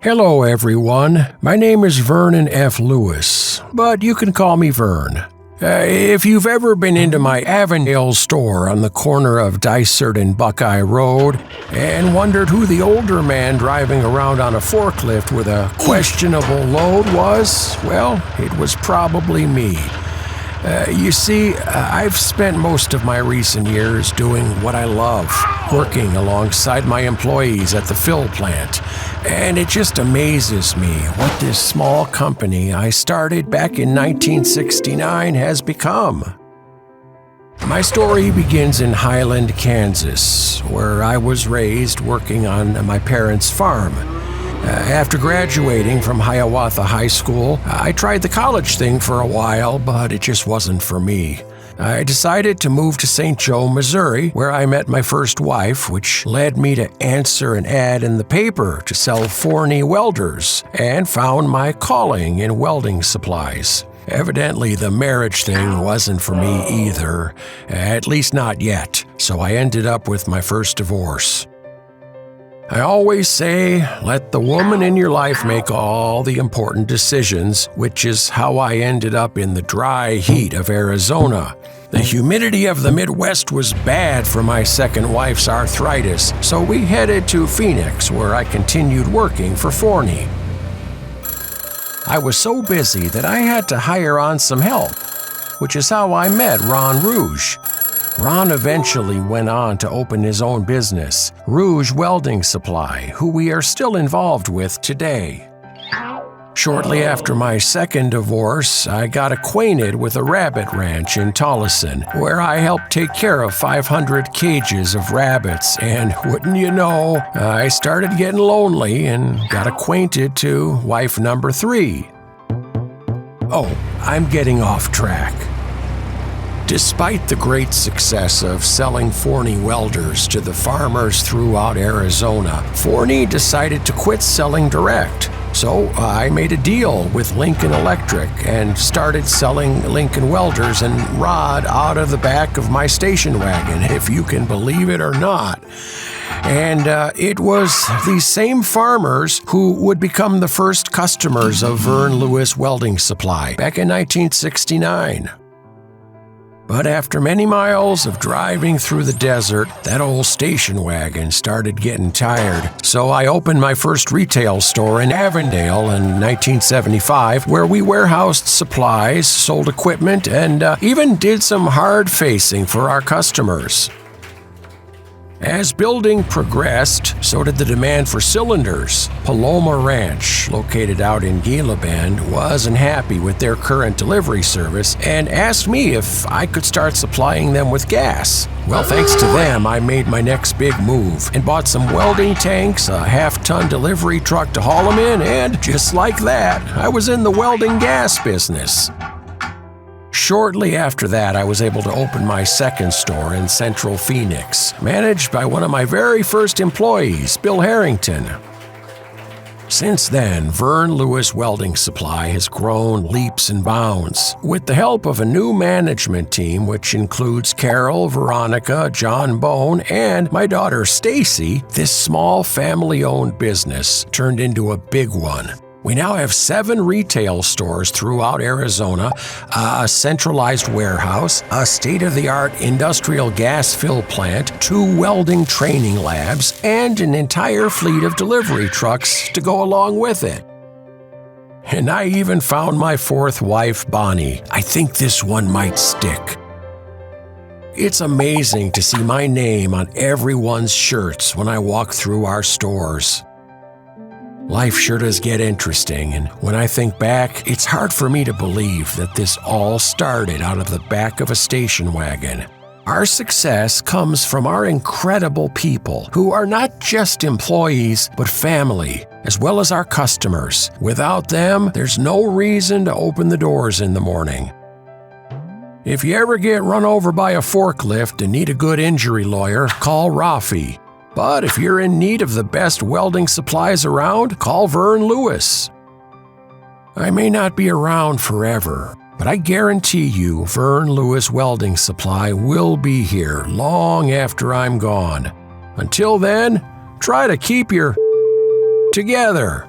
Hello everyone, my name is Vernon F. Lewis, but you can call me Vern. If you've ever been into my Avondale store on the corner of Dysart and Buckeye Road and wondered who the older man driving around on a forklift with a questionable load was, well, it was probably me. You see, I've spent most of my recent years doing what I love, working alongside my employees at the fill plant, and it just amazes me what this small company I started back in 1969 has become. My story begins in Highland, Kansas, where I was raised working on my parents' farm. After graduating from Hiawatha High School, I tried the college thing for a while, but it just wasn't for me. I decided to move to St. Joe, Missouri, where I met my first wife, which led me to answer an ad in the paper to sell Forney welders, and found my calling in welding supplies. Evidently, the marriage thing wasn't for me either, at least not yet, so I ended up with my first divorce. I always say, let the woman in your life make all the important decisions, which is how I ended up in the dry heat of Arizona. The humidity of the Midwest was bad for my second wife's arthritis, so we headed to Phoenix, where I continued working for Forney. I was so busy that I had to hire on some help, which is how I met Ron Rouge. Ron eventually went on to open his own business, Rouge Welding Supply, who we are still involved with today. Shortly after my second divorce, I got acquainted with a rabbit ranch in Tolleson, where I helped take care of 500 cages of rabbits, and wouldn't you know, I started getting lonely and got acquainted to wife number 3. Oh, I'm getting off track. Despite the great success of selling Forney welders to the farmers throughout Arizona, Forney decided to quit selling direct. So I made a deal with Lincoln Electric and started selling Lincoln welders and rod out of the back of my station wagon, if you can believe it or not. And it was these same farmers who would become the first customers of Vern Lewis Welding Supply back in 1969. But after many miles of driving through the desert, that old station wagon started getting tired. So I opened my first retail store in Avondale in 1975, where we warehoused supplies, sold equipment, and even did some hard facing for our customers. As building progressed, so did the demand for cylinders. Paloma Ranch, located out in Gila Bend, wasn't happy with their current delivery service and asked me if I could start supplying them with gas. Well, thanks to them, I made my next big move and bought some welding tanks, a half-ton delivery truck to haul them in, and just like that, I was in the welding gas business. Shortly after that, I was able to open my second store in Central Phoenix, managed by one of my very first employees, Bill Harrington. Since then, Vern Lewis Welding Supply has grown leaps and bounds. With the help of a new management team, which includes Carol, Veronica, John Bone, and my daughter Stacy, this small family-owned business turned into a big one. We now have 7 retail stores throughout Arizona, a centralized warehouse, a state-of-the-art industrial gas fill plant, 2 welding training labs, and an entire fleet of delivery trucks to go along with it. And I even found my 4th wife, Bonnie. I think this one might stick. It's amazing to see my name on everyone's shirts when I walk through our stores. Life sure does get interesting, and when I think back, it's hard for me to believe that this all started out of the back of a station wagon. Our success comes from our incredible people, who are not just employees, but family, as well as our customers. Without them, there's no reason to open the doors in the morning. If you ever get run over by a forklift and need a good injury lawyer, call Rafi. But if you're in need of the best welding supplies around, call Vern Lewis. I may not be around forever, but I guarantee you Vern Lewis Welding Supply will be here long after I'm gone. Until then, try to keep your together.